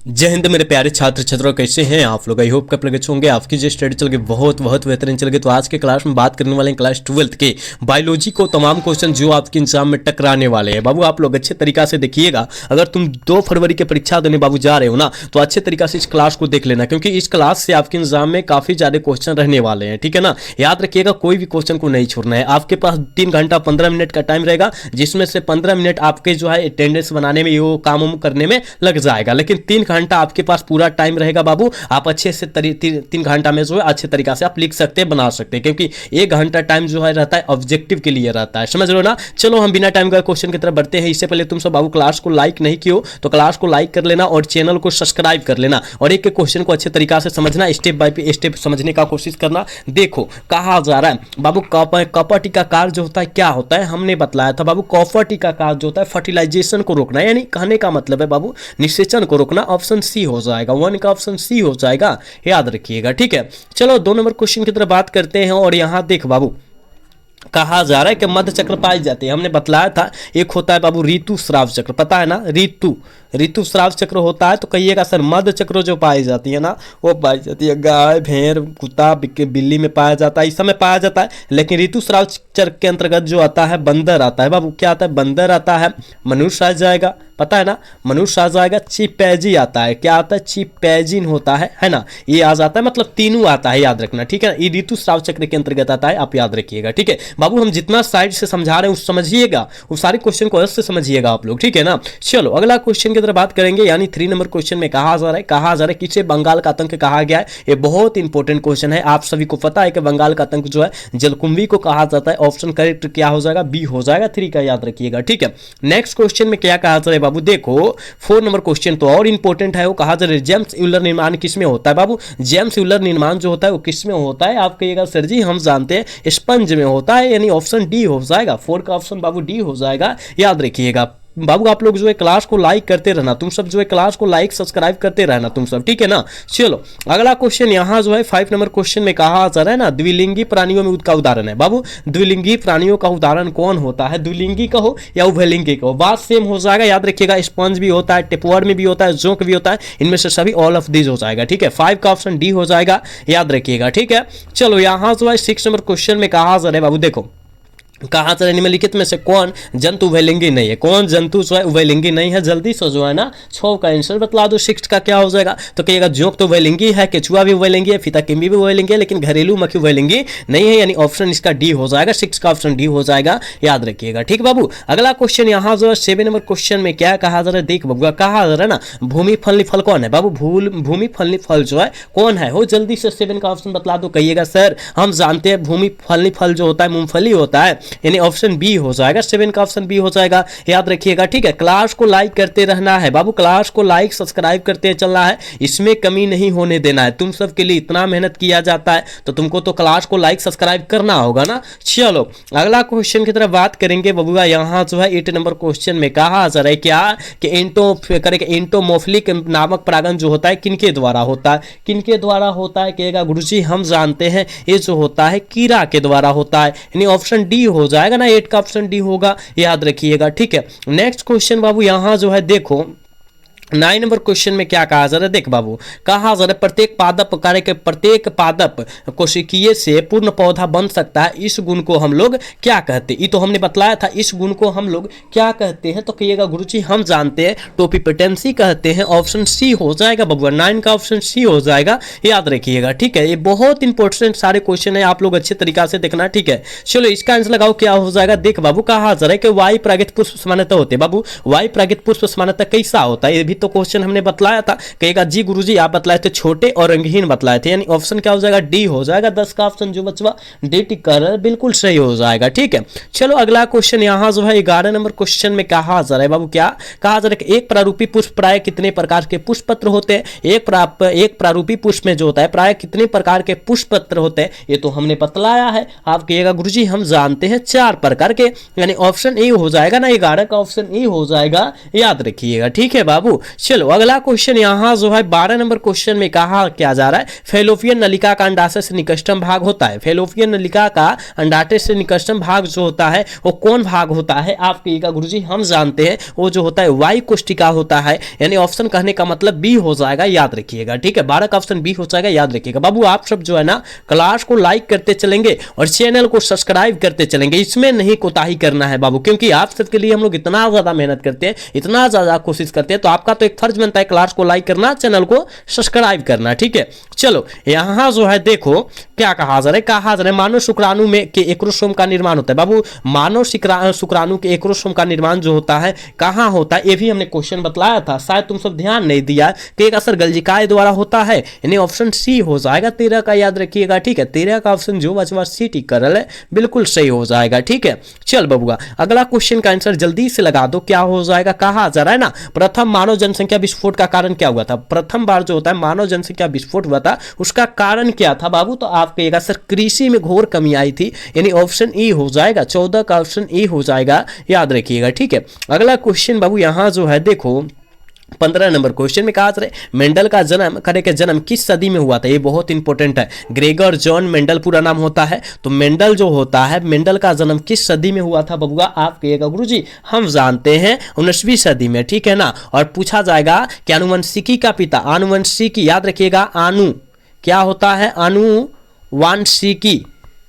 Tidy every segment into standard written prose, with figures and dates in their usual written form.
जय हिंद मेरे प्यारे छात्र छात्रों, कैसे हैं आप लोग। आई होप कब लगे होंगे आपकी जो स्टडी चल गई बहुत बहुत बेहतरीन चल गई। तो आज के क्लास में बात करने वाले हैं क्लास 12th के बायोलॉजी को तमाम क्वेश्चन जो आपके एग्जाम में टकराने वाले हैं। बाबू आप लोग अच्छे तरीका से देखिएगा। अगर तुम 2 फरवरी की परीक्षा देने बाबू जा रहे हो ना, तो अच्छे तरीका से इस क्लास को देख लेना, क्योंकि इस क्लास से आपके एग्जाम में काफी ज्यादा क्वेश्चन रहने वाले हैं। ठीक है ना, याद रखिएगा कोई भी क्वेश्चन को नहीं छोड़ना है। आपके पास 3 घंटा 15 मिनट का टाइम रहेगा, जिसमें से 15 मिनट आपके जो है अटेंडेंस बनाने में, ये काम करने में लग जाएगा। लेकिन 3 घंटा आपके पास पूरा टाइम रहेगा बाबू। आप अच्छे से 3 घंटा में जो है अच्छे तरीका से आप लिख सकते हैं, बना सकते हैं, क्योंकि 1 घंटा टाइम जो है रहता है ऑब्जेक्टिव के लिए रहता है। समझ लो ना। चलो हम बिना टाइम का क्वेश्चन की तरफ बढ़ते हैं। इससे पहले तुम सब बाबू क्लास को लाइक नहीं किया तो क्लास को लाइक कर लेना और चैनल को सब्सक्राइब कर लेना, और एक क्वेश्चन को अच्छे तरीका से समझना, स्टेप बाय स्टेप समझने का कोशिश करना। देखो कहा जा रहा है बाबू कॉपर टीकाकार जो होता है क्या होता है, हमने बतलाया था बाबू। कॉपर टीकाकार जो होता है फर्टिलाइजेशन को रोकना, यानी कहने का मतलब है बाबू निषेचन को रोकना। ऑप्शन सी हो जाएगा, 1 का ऑप्शन सी हो जाएगा, याद रखिएगा। ठीक है, चलो 2 नंबर क्वेश्चन की तरफ बात करते हैं। और यहां देख बाबू कहा जा रहा है कि मध्य चक्र पाए जाते हैं। हमने बतलाया था एक होता है बाबू ऋतुस्राव चक्र, पता है ना, ऋतुस्राव चक्र होता है। तो कहिएगा सर मध्य चक्र जो पाई जाती है ना, वो पाई जाती है गाय भेड़ कुत्ता बिल्ली में पाया जाता है, इस समय पाया जाता है। लेकिन ऋतुस्राव चक्र के अंतर्गत जो आता है बंदर आता है बाबू। क्या आता है? बंदर आता है, मनुष्य आ जाएगा, पता है ना, मनुष्य आ जाएगा, चिपैंजी आता है। क्या आता है? चिपैंजिन होता है ना, ये आ जाता है, मतलब तीनों आता है, याद रखना। ठीक है ना, ये ऋतुस्राव चक्र के अंतर्गत आता है, आप याद रखिएगा। ठीक है बाबू, हम जितना साइड से समझा रहे हैं उस समझिएगा, उस सारे क्वेश्चन को अलग से समझिएगा आप लोग। ठीक है ना, चलो अगला क्वेश्चन की तरफ बात करेंगे। यानी 3 नंबर क्वेश्चन में कहा जा रहा है किसे बंगाल का आतंक कहा गया है। ये बहुत इंपॉर्टेंट क्वेश्चन है, आप सभी को पता है कि बंगाल का आतंक जो है जलकुंभी को कहा जाता है। ऑप्शन करेक्ट क्या हो जाएगा? बी हो जाएगा, 3 का, याद रखिएगा। ठीक है, नेक्स्ट क्वेश्चन में क्या कहा जा रहा है बाबू, देखो 4 नंबर क्वेश्चन तो और इंपॉर्टेंट है। वो कहा जा रहा है जेम्स यूलर निर्माण किसमें होता है बाबू। जेम्स यूलर निर्माण जो होता है वो किसमें होता है? आप कहिएगा सर जी हम जानते हैं स्पंज में होता है, यानी ऑप्शन डी हो जाएगा। 4 का ऑप्शन बाबू डी हो जाएगा, याद रखिएगा। बाबू आप लोग जो है क्लास को लाइक करते रहना, तुम सब जो है क्लास को लाइक सब्सक्राइब करते रहना तुम सब, ठीक है ना। चलो अगला क्वेश्चन यहाँ जो है 5 नंबर क्वेश्चन में कहा जा रहा है ना, द्विलिंगी प्राणियों में उसका उदाहरण है बाबू। द्विलिंगी प्राणियों का उदाहरण कौन होता है? द्विलिंगी का हो या उभयलिंगी का हो, बात सेम हो जाएगा, याद रखिएगा। स्पंज भी होता है, टेपवर्म में भी होता है, जोंक भी होता है, इनमें से सभी ऑल ऑफ दीज हो जाएगा। ठीक है, 5 का ऑप्शन डी हो जाएगा, याद रखिएगा। ठीक है, चलो यहाँ जो है 6 नंबर क्वेश्चन में कहा जा रहा है बाबू, देखो कहा जा रहा है निम्नलिखित में से कौन जंतु उभयलिंगी नहीं है। कौन जंतु जो है उभयलिंगी नहीं है, जल्दी से जो है ना 6 का आंसर बतला दो। 6 का क्या हो जाएगा? तो कहिएगा जोंक तो उभयलिंगी है, केचुआ भी उभयलिंगी है, फीताकिम्बी भी उभयलिंगी है, लेकिन घरेलू मक्खी उभयलिंगी नहीं है, यानी ऑप्शन इसका डी हो जाएगा। 6 का ऑप्शन डी हो जाएगा, याद रखिएगा। ठीक बाबू, अगला क्वेश्चन यहाँ जो है 7 नंबर क्वेश्चन में क्या कहा जा रहा है, देख बाबू कहा जा रहा है ना भूमि फलनी फल कौन है बाबू। भूमि फलनी फल जो है कौन है, हो जल्दी से 7 का ऑप्शन बतला दो। कहिएगा सर हम जानते हैं भूमि फलनी फल जो होता है मूंगफली होता है, यानी ऑप्शन बी हो जाएगा। 7 का ऑप्शन बी हो जाएगा, याद रखिएगा। ठीक है, क्लास को लाइक करते रहना है बाबू, क्लास को लाइक सब्सक्राइब करते चलना है, इसमें कमी नहीं होने देना है। तुम सब के लिए इतना मेहनत किया जाता है तो तुमको तो क्लास को लाइक सब्सक्राइब करना होगा ना। चलो अगला क्वेश्चन की तरफ बात करेंगे बबुआ। यहाँ जो है 8 नंबर क्वेश्चन में कहा जा रहा है क्या कि एंटोमोफिलिक नामक परागण जो होता है किनके द्वारा होता है? किनके द्वारा होता है कहेगा गुरुजी हम जानते हैं ये जो होता है कीड़ा के द्वारा होता है, यानी ऑप्शन डी हो जाएगा ना। 8 का ऑप्शन डी होगा, याद रखिएगा। ठीक है, नेक्स्ट क्वेश्चन बाबू यहाँ जो है देखो 9 नंबर क्वेश्चन में क्या कहा जा रहा है, देख बाबू कहा जा रहा है प्रत्येक पादप कार्य के प्रत्येक पादप कोशिकीय से पूर्ण पौधा बन सकता है, इस गुण को हम लोग क्या कहते हैं? ये तो हमने बतलाया था, इस गुण को हम लोग क्या कहते हैं? तो कहिएगा गुरुजी हम जानते हैं टोपिपोटेंसी कहते हैं, ऑप्शन सी हो जाएगा बबुआ। 9 का ऑप्शन सी हो जाएगा, याद रखिएगा। ठीक है, ये बहुत इंपॉर्टेंट सारे क्वेश्चन है, आप लोग अच्छे तरीका से देखना। ठीक है, चलो इसका आंसर लगाओ क्या हो जाएगा। देख बाबू कहा जा रहा है कि वायु प्रागित पुष्प समानता होते हैं बाबू। वायु प्रागित पुष्प समानता कैसा होता है, ये भी तो क्वेश्चन हमने बतलाया था। कहेगा जी गुरुजी आप बतलाए थे छोटे और रंगहीन बतलाए थे, यानी ऑप्शन क्या हो जाएगा? डी हो जाएगा। 10 का ऑप्शन जो बचवा डी टिक कर बिल्कुल सही हो जाएगा। ठीक है, चलो अगला क्वेश्चन यहाँ जो है 11 नंबर क्वेश्चन में कहा जा रहा है बाबू, क्या कहा जा रहा है कि एक प्रारूपी पुष्प प्राय कितने प्रकार के पुष्प पत्र होते हैं? एक प्रारूपी पुष्प में जो होता है प्राय कितने प्रकार के पुष्प पत्र होते हैं? ये तो हमने बतलाया है। आप कहिएगा गुरुजी हम जानते हैं 4 प्रकार के, यानी ऑप्शन ए हो जाएगा ना। 11 का ऑप्शन ए हो जाएगा, याद रखिएगा। ठीक है बाबू, चलो अगला क्वेश्चन यहाँ जो है 12 नंबर क्वेश्चन में कहा क्या जा रहा है, फेलोपियन नलिका का अंडाशय से निकटतम भाग होता है। फेलोपियन नलिका का अंडाशय से निकटतम भाग जो होता है वो कौन भाग होता है? आप कहिएगा गुरुजी हम जानते हैं वो जो होता है वायु कोष्टिका होता है, यानी ऑप्शन कहने का मतलब बी हो जाएगा, याद रखिएगा। ठीक है, 12 का ऑप्शन बी हो जाएगा, याद रखिएगा। बाबू आप सब जो है ना क्लास को लाइक करते चलेंगे और चैनल को सब्सक्राइब करते चलेंगे, इसमें नहीं कोताही करना है बाबू, क्योंकि आप सबके लिए हम लोग इतना ज्यादा मेहनत करते हैं, इतना ज्यादा कोशिश करते हैं, तो आपका तो एक फर्ज बनता है क्लास को लाइक करना, चैनल को सब्सक्राइब करना। ठीक है, चलो यहां जो है देखो क्या कहा जा रहा है, मानव शुक्राणु में के एक्रोसोम का निर्माण होता है। बाबू मानव शुक्राणु के एक्रोसोम का निर्माण जो होता है कहां होता है, ये भी हमने क्वेश्चन बतलाया था, शायद तुम सब ध्यान नहीं दिया कि एक असर गल्जिकाए द्वारा होता है, यानी ऑप्शन सी हो जाएगा 13 का, याद रखिएगा। ठीक है, 13 का ऑप्शन जो बचवा सी टिक कर रहा है बिल्कुल सही हो जाएगा। ठीक है, चल बबुआ अगला क्वेश्चन का आंसर जल्दी से लगा दो, क्या हो जाएगा? कहा जा रहा है ना प्रथम मानव जनसंख्या विस्फोट का कारण क्या हुआ था? प्रथम बार जो होता है मानव जनसंख्या विस्फोट हुआ था, उसका कारण क्या था बाबू? तो आप कहिएगा सर कृषि में घोर कमी आई थी, यानी ऑप्शन ई हो जाएगा, 14 का ऑप्शन ई हो जाएगा, याद रखिएगा। ठीक है, अगला क्वेश्चन बाबू यहां जो है देखो 15 नंबर क्वेश्चन में कहा मेंडल का जन्म किस सदी में हुआ था? ये बहुत इंपॉर्टेंट है। ग्रेगर जॉन मेंडल पूरा नाम होता है, तो मेंडल जो होता है मेंडल का जन्म किस सदी में हुआ था बबुआ? आप कहिएगा गुरुजी हम जानते हैं 19वीं सदी में। ठीक है ना, और पूछा जाएगा कि आनुवंशिकी का पिता, आनुवंशिकी याद रखिएगा, आनु क्या होता है? आनुवंशिकी।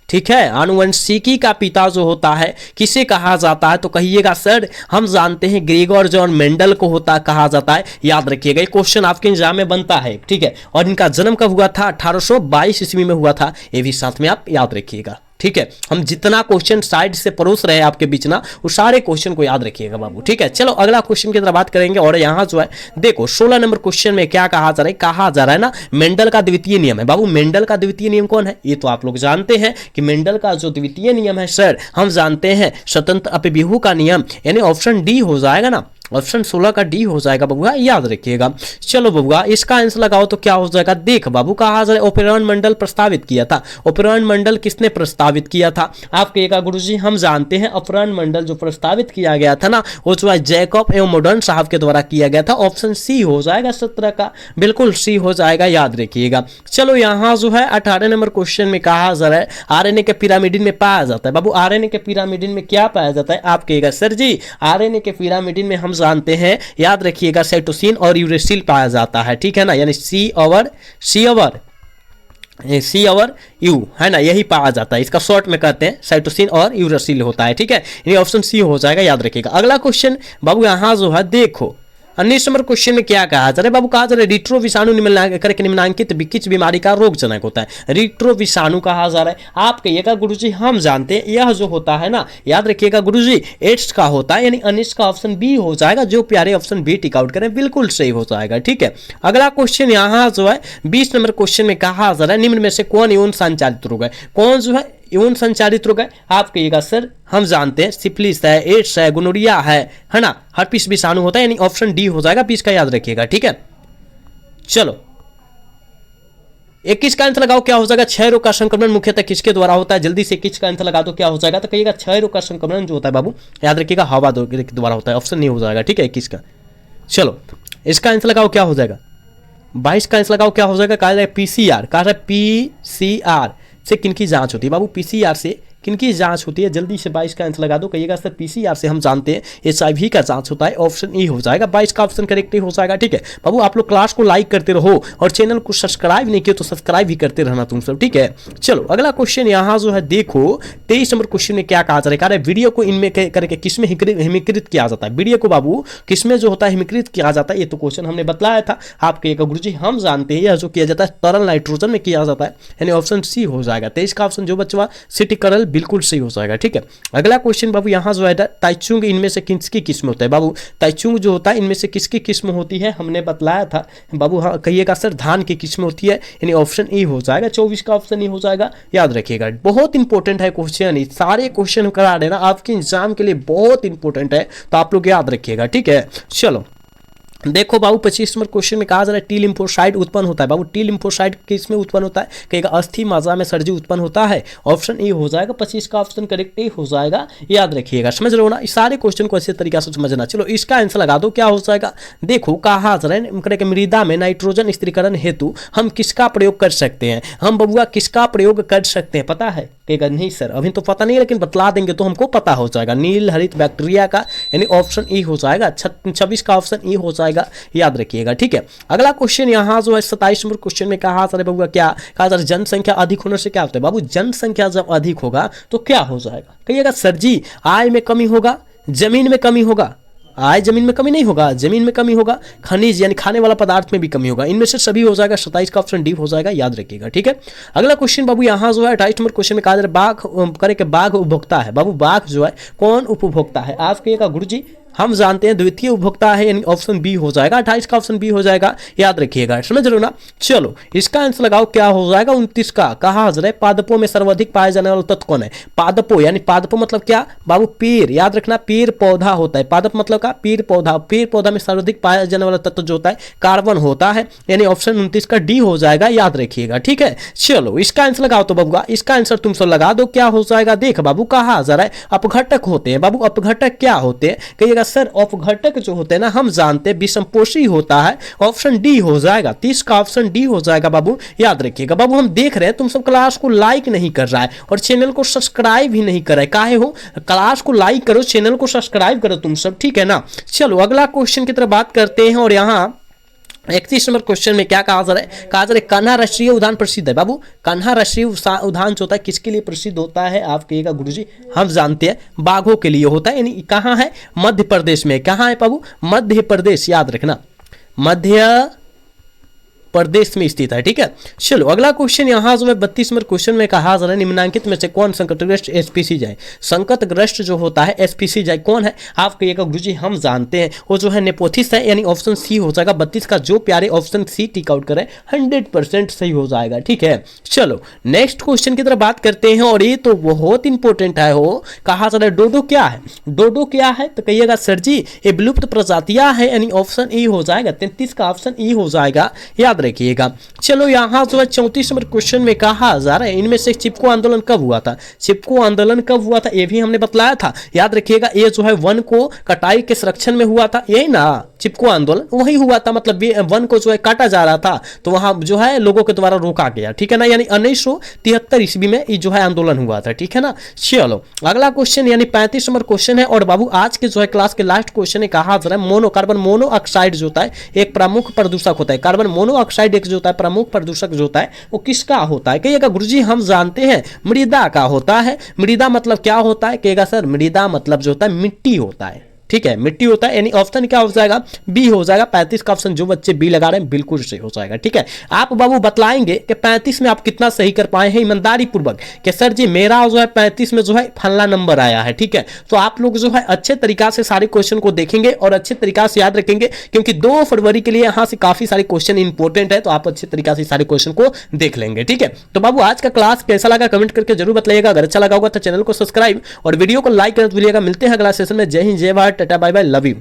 ठीक है, आनुवंशिकी का पिता जो होता है किसे कहा जाता है? तो कहिएगा सर हम जानते हैं ग्रेगर जॉन मेंडल को होता कहा जाता है, याद रखिएगा। ये क्वेश्चन आपके एग्जाम में बनता है। ठीक है, और इनका जन्म कब हुआ था? 1822 ईस्वी में हुआ था, ये भी साथ में आप याद रखिएगा। ठीक है, हम जितना क्वेश्चन साइड से परोस रहे हैं आपके बीच ना, वो सारे क्वेश्चन को याद रखिएगा बाबू। ठीक है, चलो अगला क्वेश्चन की तरफ बात करेंगे। और यहाँ जो है देखो 16 नंबर क्वेश्चन में क्या कहा जा रहा है? कहा जा रहा है ना मेंडल का द्वितीय नियम है। बाबू मेंडल का द्वितीय नियम कौन है? ये तो आप लोग जानते हैं कि मेंडल का जो द्वितीय नियम है सर हम जानते हैं स्वतंत्र अपव्यूह का नियम, यानी ऑप्शन डी हो जाएगा ना, ऑप्शन 16 का डी हो जाएगा बबुआ, याद रखिएगा। चलो बबुआ इसका आंसर लगाओ तो क्या हो जाएगा? देख बाबू कहा जा रहा है ओपेरॉन मंडल प्रस्तावित किया था। ओपेरॉन मंडल किसने प्रस्तावित किया था? आप कहिएगा गुरुजी हम जानते हैं ओपेरॉन मंडल जो प्रस्तावित किया गया था ना वो जो है जैकब एवं मॉडर्न साहब के द्वारा किया गया था, ऑप्शन सी हो जाएगा 17 का, बिल्कुल सी हो जाएगा, याद रखिएगा। चलो यहाँ जो है 18 नंबर क्वेश्चन में कहा जा रहा है आरएनए के पिरामिडिन में पाया जाता है। बाबू आरएनए के पिरामिडिन में क्या पाया जाता है? आप कहिएगा सर जी आरएनए के पिरामिडिन में हम जानते हैं, याद रखिएगा साइटोसिन और यूरेसिल पाया जाता है। ठीक है ना, यानी सी और यू है ना, यही पाया जाता है, इसका शॉर्ट में कहते हैं साइटोसिन और यूरेसिल होता है। ठीक है, यानी ऑप्शन सी हो जाएगा, याद रखिएगा। अगला क्वेश्चन बाबू यहां जो है देखो 19 नंबर क्वेश्चन में क्या कहा जा रहा है बाबू? कहा जा रहा है रिट्रो विषाणु निम्नलिखित किस बीमारी का रोगजनक होता है? रिट्रो विषाणु कहा जा रहा है। आप कहिएगा गुरुजी हम जानते हैं यह जो होता है ना, याद रखिएगा गुरुजी एड्स का होता है, यानी 19 का ऑप्शन बी हो जाएगा, जो प्यारे ऑप्शन बी टिक आउट करें बिल्कुल सही हो जाएगा। ठीक है, अगला क्वेश्चन यहाँ जो है 20 नंबर क्वेश्चन में कहा जा रहा है निम्न में से कौन यौन संचालित रोग है? कौन जो है यौन संचालित रोग है? आप कहिएगा सर हम जानते हैं सिफिलिस है, एड्स है, गोनोरिया है ना, हर्पिस विषाणु होता है, यानी ऑप्शन डी हो जाएगा, 20 का याद रखिएगा। ठीक है, चलो 21 का आंसर लगाओ क्या हो जाएगा? क्षय रोग का संक्रमण मुख्यतः किसके द्वारा होता है? जल्दी से 21 का आंसर लगा दो क्या हो जाएगा? तो कहिएगा क्षय रोग का संक्रमण जो होता है बाबू याद रखिएगा हवा के द्वारा होता है, ऑप्शन नहीं हो जाएगा। ठीक है 21 का। चलो इसका आंसर लगाओ क्या हो जाएगा? 22 का आंसर लगाओ क्या हो जाएगा? कहा जाएगा पीसीआर। कहा जाए पीसीआर से किनकी जांच होती है बाबू? पीसीआर से किनकी जांच होती है? जल्दी से 22 का आंसर लगा दो, कहिएगा सर पीसीआर से हम जानते हैं एचआईवी का जांच होता है, ऑप्शन ई हो जाएगा, 22 का ऑप्शन करेक्ट हो जाएगा। ठीक है बाबू आप लोग क्लास को लाइक करते रहो और चैनल को सब्सक्राइब नहीं किया तो सब्सक्राइब भी करते रहना तुम सब। ठीक है, चलो अगला क्वेश्चन यहाँ जो है देखो 23 नंबर क्वेश्चन में क्या कहा जा रहा है? वीडियो को इनमें करके किसमें हिमीकृत किया जाता है? वीडियो को बाबू किसमें जो होता है हिमीकृत किया जाता है? ये तो क्वेश्चन हमने बतलाया था। आप कहिएगा गुरुजी हम जानते हैं यह जो किया जाता है तरल नाइट्रोजन में किया जाता है, यानी ऑप्शन सी हो जाएगा। 23 का ऑप्शन जो बचवा सिटी करल बिल्कुल सही हो जाएगा। ठीक है, अगला क्वेश्चन बाबू यहाँ जो है ताइचुंग इनमें से किसकी किस्म होता है? बाबू ताइचुंग जो होता है इनमें से किसकी किस्म होती है? हमने बतलाया था बाबू, हाँ कहिएगा सर धान की किस्म होती है, यानी ऑप्शन ई हो जाएगा, 24 का ऑप्शन ई हो जाएगा, याद रखिएगा। बहुत इंपॉर्टेंट है क्वेश्चन, सारे क्वेश्चन करा देना आपके एग्जाम के लिए बहुत इंपॉर्टेंट है, तो आप लोग याद रखिएगा। ठीक है, चलो देखो बाबू 25 नंबर क्वेश्चन में कहा जा रहा है टी लिम्फोसाइट उत्पन्न होता है। बाबू टी लिम्फोसाइट किस में उत्पन्न होता है? कहेगा अस्थि मज्जा में सर्जी उत्पन्न होता है। ऑप्शन ए हो जाएगा, 25 का ऑप्शन करेक्ट ए हो जाएगा, याद रखिएगा। समझ रहे हो ना, इस सारे क्वेश्चन को अच्छे तरीके से समझना। चलो इसका आंसर लगा दो, क्या हो जाएगा? देखो कहा जा रहा है मृदा में नाइट्रोजन स्थिरीकरण हेतु हम किसका प्रयोग कर सकते हैं? हम बबुआ किसका प्रयोग कर सकते हैं पता है? कहेगा नहीं सर अभी तो पता नहीं है, लेकिन बतला देंगे तो हमको पता हो जाएगा। नील हरित बैक्टीरिया का, यानी ऑप्शन ई हो जाएगा। 26 का ऑप्शन ई हो जाएगा, याद रखिएगा। ठीक है, अगला क्वेश्चन यहाँ जो है 27 नंबर क्वेश्चन में कहा सर बाबू क्या कहा सर? जनसंख्या अधिक होने से क्या होता है? बाबू जनसंख्या जब अधिक होगा तो क्या हो जाएगा? कहिएगा सर जी आय में कमी होगा, जमीन में कमी होगा। आय जमीन में कमी नहीं होगा, जमीन में कमी होगा, खनिज यानी खाने वाला पदार्थ में भी कमी होगा। इनमें से सभी हो जाएगा। 27 का ऑप्शन डी हो जाएगा, याद रखिएगा। ठीक है, अगला क्वेश्चन बाबू यहाँ जो है 28 नंबर क्वेश्चन में कहा जा रहा है बाघ करे के बाघ उपभोक्ता है। बाबू बाघ जो है कौन उपभोक्ता है? आप कहिएगा गुरुजी हम जानते हैं द्वितीय उपभोक्ता है, यानी ऑप्शन बी हो जाएगा। 28 का ऑप्शन बी हो जाएगा, याद रखिएगा। समझ रहे हो ना। चलो इसका आंसर लगाओ, क्या हो जाएगा? 29 का। कहा जा रहा है पादपों में सर्वाधिक पाए जाने वाला तत्व कौन है? पादपों यानी पादपों मतलब क्या बाबू? पेड़, याद रखना पेड़ पौधा होता है। पादप मतलब क्या? पेड़ पौधा। पेड़ पौधा में सर्वाधिक पाया जाने वाला तत्व जो होता है कार्बन होता है, यानी ऑप्शन 29 का डी हो जाएगा, याद रखिएगा। ठीक है, चलो इसका आंसर लगाओ तो बबुआ, इसका आंसर तुम सब लगा दो, क्या हो जाएगा? देख बाबू कहा जा रहा है अपघटक होते हैं। बाबू अपघटक क्या होते हैं? कहिएगा सर अपघटक जो होते हैं ना हम जानते हैं विषमपोषी होता है। ऑप्शन डी हो जाएगा। 30 का ऑप्शन डी हो जाएगा बाबू, याद रखिएगा। बाबू हम देख रहे हैं तुम सब क्लास को लाइक नहीं कर रहा है और चैनल को सब्सक्राइब भी नहीं कर रहा है। काहे हो? क्लास को लाइक करो, चैनल को सब्सक्राइब करो तुम सब, ठीक है ना। चलो अगला क्वेश्चन की तरफ बात करते हैं, और यहाँ 31 नंबर क्वेश्चन में क्या कहा जा रहा है? कहा जा रहा है कान्हा राष्ट्रीय उद्यान प्रसिद्ध है। बाबू कान्हा राष्ट्रीय उद्यान जो होता है किसके लिए प्रसिद्ध होता है? आप कहिएगा गुरुजी हम जानते हैं बाघों के लिए होता है, यानी कहाँ है? मध्य प्रदेश में। कहाँ है बाबू? मध्य प्रदेश, याद रखना मध्य प्रदेश में स्थित है। ठीक है, चलो अगला क्वेश्चन यहाँ जो है 32 नंबर क्वेश्चन में कहा जा रहा है निम्नलिखित में से कौन संकटग्रस्त एसपीसीज है? संकटग्रस्त जो होता है एसपीसीज कौन है? आप कहिएगा गुरुजी हम जानते हैं वो जो है नेपोथिस है, यानी ऑप्शन सी हो जाएगा। 32 का जो प्यारे ऑप्शन सी टिक आउट करे 100% सही हो जाएगा। ठीक है, चलो नेक्स्ट क्वेश्चन की तरफ बात करते हैं, और ये तो बहुत इंपॉर्टेंट है। हो कहा जा रहा है डोडो क्या है? डोडो क्या है? तो कहिएगा सर जी ये विलुप्त प्रजातियां है, यानी ऑप्शन ई हो जाएगा। 33 का ऑप्शन ई हो जाएगा, याद रखिएगा। चलो यहाँ जो है 34 नंबर क्वेश्चन में कहा जा रहा है इनमें से चिपको आंदोलन कब हुआ था? चिपको आंदोलन कब हुआ था ये भी हमने बतलाया था, याद रखिएगा। ये जो है वन को कटाई के संरक्षण में हुआ था, यही ना चिपको आंदोलन वही हुआ था। मतलब वन को जो है काटा जा रहा था तो वहां जो है लोगों के द्वारा रोका गया, ठीक है ना। यानी 1973 ईस्वी में ये जो है आंदोलन हुआ था, ठीक है ना। चलो अगला क्वेश्चन यानी 35 नंबर क्वेश्चन है, और बाबू आज के जो है क्लास के लास्ट क्वेश्चन है। कहा जा रहा है कार्बन मोनोऑक्साइड जो होता है एक प्रमुख प्रदूषक होता है। कार्बन मोनोऑक्साइड एक जो होता है प्रमुख प्रदूषक जो होता है वो किसका होता है? कहिएगा गुरुजी हम जानते हैं मृदा का होता है। मृदा मतलब क्या होता है? कहेगा सर मृदा मतलब जो होता है मिट्टी होता है, ठीक है, मिट्टी होता है। यानी ऑप्शन क्या हो जाएगा? बी हो जाएगा। 35 का ऑप्शन जो बच्चे बी लगा रहे हैं बिल्कुल सही हो जाएगा, ठीक है। आप बाबू बतलाएंगे कि 35 में आप कितना सही कर पाए हैं ईमानदारी पूर्वक कि सर जी मेरा जो है 35 में जो है फला नंबर आया है, ठीक है। तो आप लोग जो है अच्छे तरीका से सारे क्वेश्चन को देखेंगे और अच्छे तरीका से याद रखेंगे, क्योंकि 2 फरवरी के लिए यहाँ से काफी सारे क्वेश्चन इंपॉर्टेंट है, तो आप अच्छे तरीका से सारे क्वेश्चन को देख लेंगे, ठीक है। तो बाबू आज का क्लास कैसा लगा कमेंट करके जरूर बताइएगा। अगर अच्छा लगा होगा तो चैनल को सब्सक्राइब और वीडियो को लाइक करना भूलिएगा। मिलते हैं अगला सेशन में। जय हिंद, जय Bharat, tata, bye bye, love you.